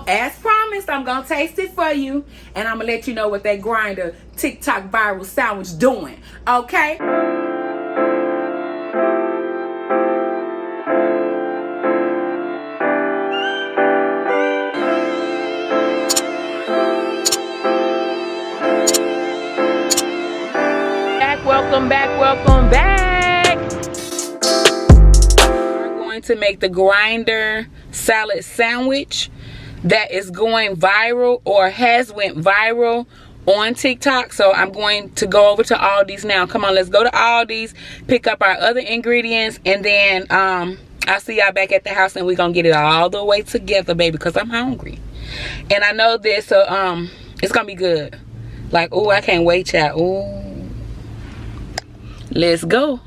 as promised, I'm gonna taste it for you, and I'm gonna let you know what that grinder TikTok viral sandwich doing. Okay? Welcome back. We're going to make the grinder salad sandwich that is going viral or has went viral on TikTok. So I'm going to go over to Aldi's now. Come on, let's go to Aldi's, pick up our other ingredients, and then I'll see y'all back at the house, and we're gonna get it all the way together, baby, because I'm hungry. And I know this, so it's gonna be good. Like, oh, I can't wait, y'all. Oh, let's go.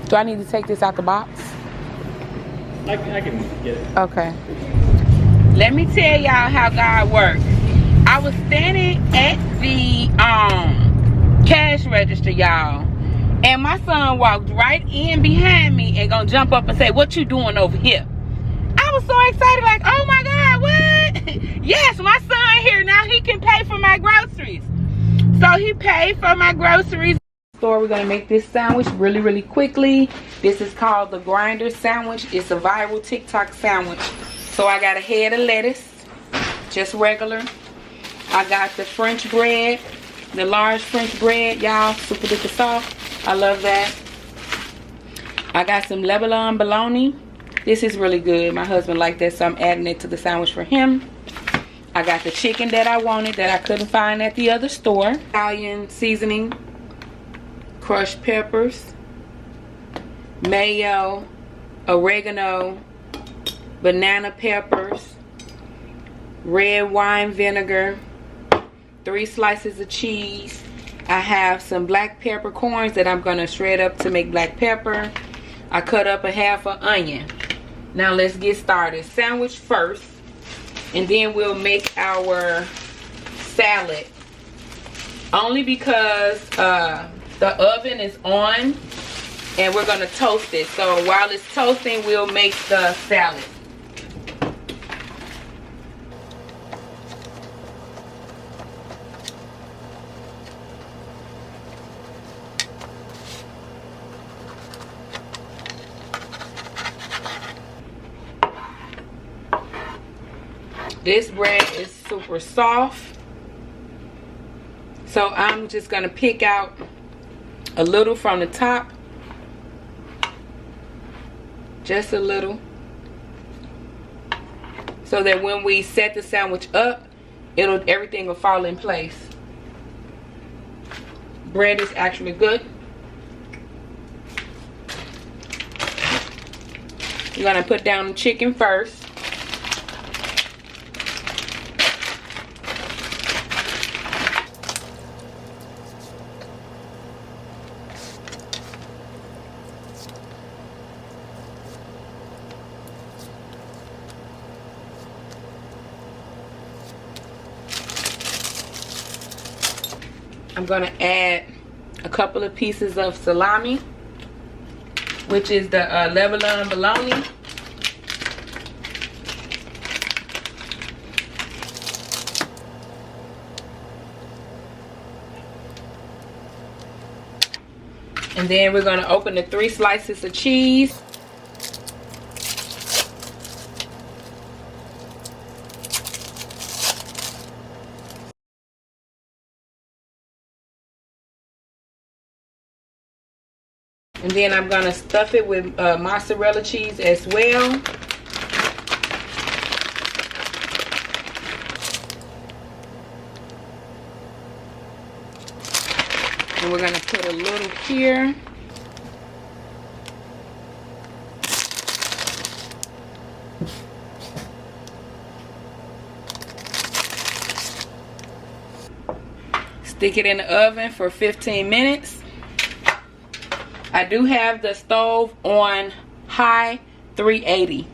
Do I need to take this out the box? I can get it. Okay. Let me tell y'all how God works. I was standing at the cash register, y'all, and my son walked right in behind me and gonna jump up and say, "What you doing over here?" I was so excited, like, oh my God, what? Yes, my son here now, he can pay for my groceries. So he paid for my groceries. We're gonna make this sandwich really quickly. This is called the grinder sandwich. It's a viral TikTok sandwich. So I got a head of lettuce, just regular. I got the French bread, the large French bread, y'all, super duper soft. I love that. I got some Lebanon bologna. This is really good. My husband liked that, so I'm adding it to the sandwich for him. I got the chicken that I wanted that I couldn't find at the other store. Italian seasoning, crushed peppers, mayo, oregano, banana peppers, red wine vinegar, 3 slices of cheese. I have some black peppercorns that I'm gonna shred up to make black pepper. I cut up a half an onion. Now let's get started. Sandwich first, and then we'll make our salad. Only because the oven is on and we're gonna toast it. So while it's toasting, we'll make the salad. This bread is super soft, so I'm just gonna pick out a little from the top, just a little, so that when we set the sandwich up, everything will fall in place. Bread is actually good. You're gonna put down the chicken first. I'm gonna add a couple of pieces of salami, which is the Lebanon bologna. And then we're gonna open the 3 slices of cheese. And then I'm gonna stuff it with mozzarella cheese as well. And we're gonna put a little here. Stick it in the oven for 15 minutes. I do have the stove on high 380.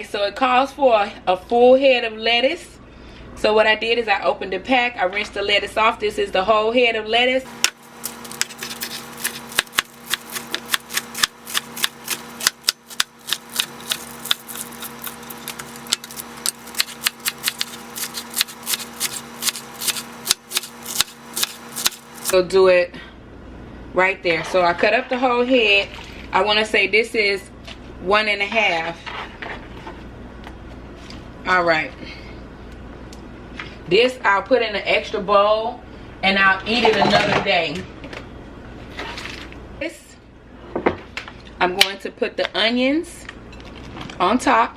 So it calls for a full head of lettuce. So what I did is I opened the pack, I rinsed the lettuce off. This is the whole head of lettuce. So do it right there. So I cut up the whole head. I want to say this is 1.5. All right. This I'll put in an extra bowl and I'll eat it another day. This, I'm going to put the onions on top.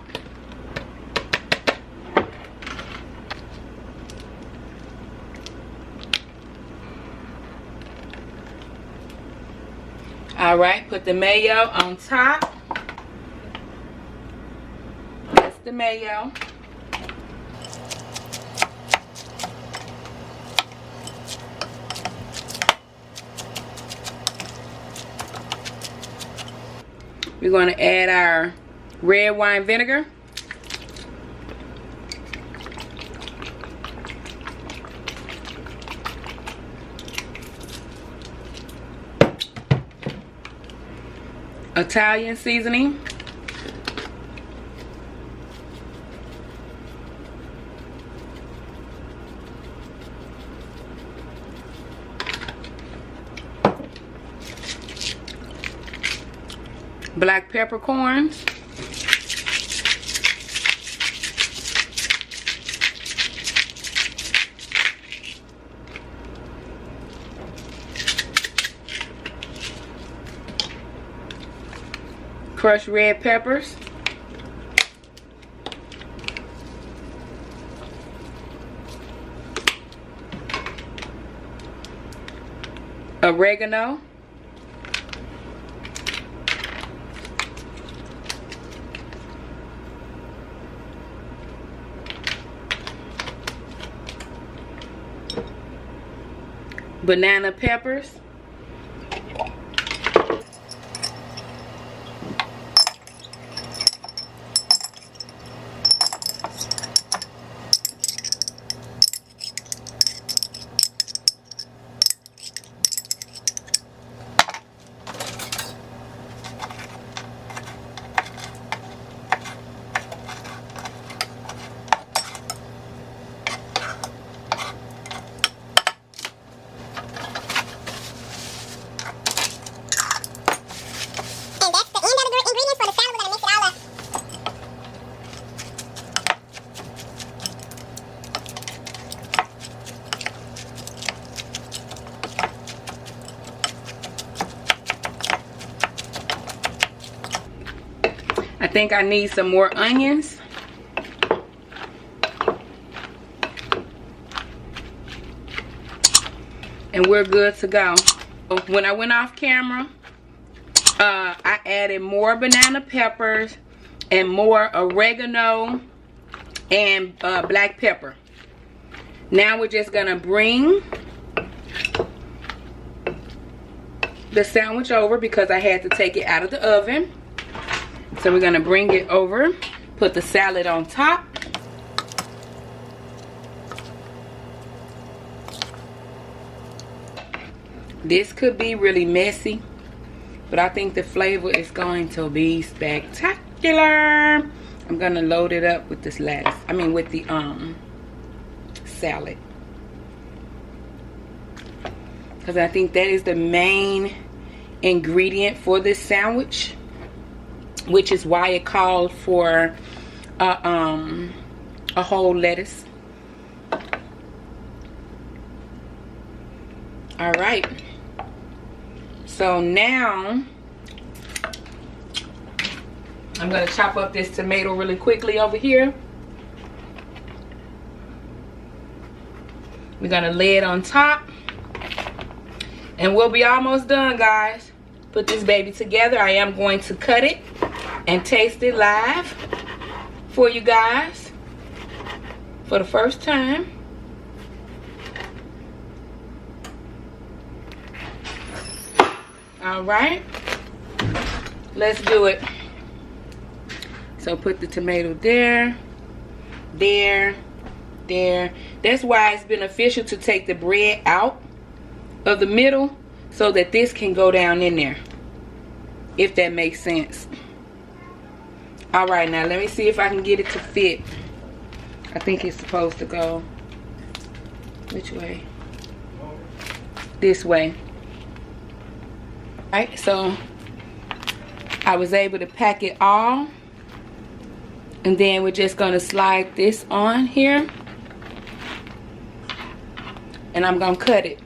Alright, put the mayo on top. That's the mayo. We're going to add our red wine vinegar. Italian seasoning. Black peppercorns. Crushed red peppers. Oregano. Banana peppers. I think I need some more onions. And we're good to go. When I went off camera, I added more banana peppers and more oregano and black pepper. Now we're just gonna bring the sandwich over because I had to take it out of the oven. So we're gonna bring it over, put the salad on top. This could be really messy, but I think the flavor is going to be spectacular. I'm gonna load it up with this lettuce. I mean with the salad. Because I think that is the main ingredient for this sandwich, which is why it called for a whole lettuce. All right. So now I'm gonna chop up this tomato really quickly over here. We're gonna lay it on top. And we'll be almost done, guys. Put this baby together. I am going to cut it and taste it live for you guys for the first time. All right, let's do it. So put the tomato there, there, there. That's why it's beneficial to take the bread out of the middle so that this can go down in there, if that makes sense. All right, now let me see if I can get it to fit. I think it's supposed to go which way? This way. All right, so I was able to pack it all, and then we're just gonna slide this on here, and I'm gonna cut it.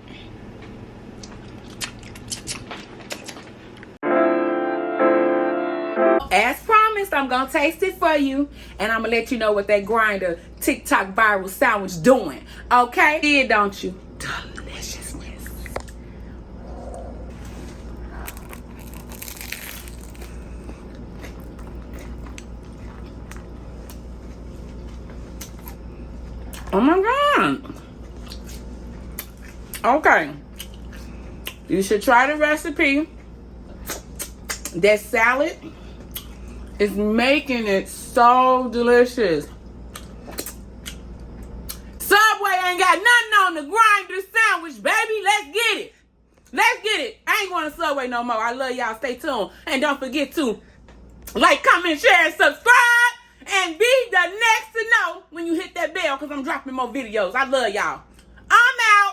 As promised, I'm gonna taste it for you, and I'm gonna let you know what that grinder TikTok viral sandwich doing. Okay? Did, don't you? Deliciousness. Oh my God. Okay. You should try the recipe. That salad is making it so delicious. Subway ain't got nothing on the grinder sandwich, baby. Let's get it. Let's get it. I ain't going to Subway no more. I love y'all. Stay tuned. And don't forget to like, comment, share, and subscribe. And be the next to know when you hit that bell, because I'm dropping more videos. I love y'all. I'm out.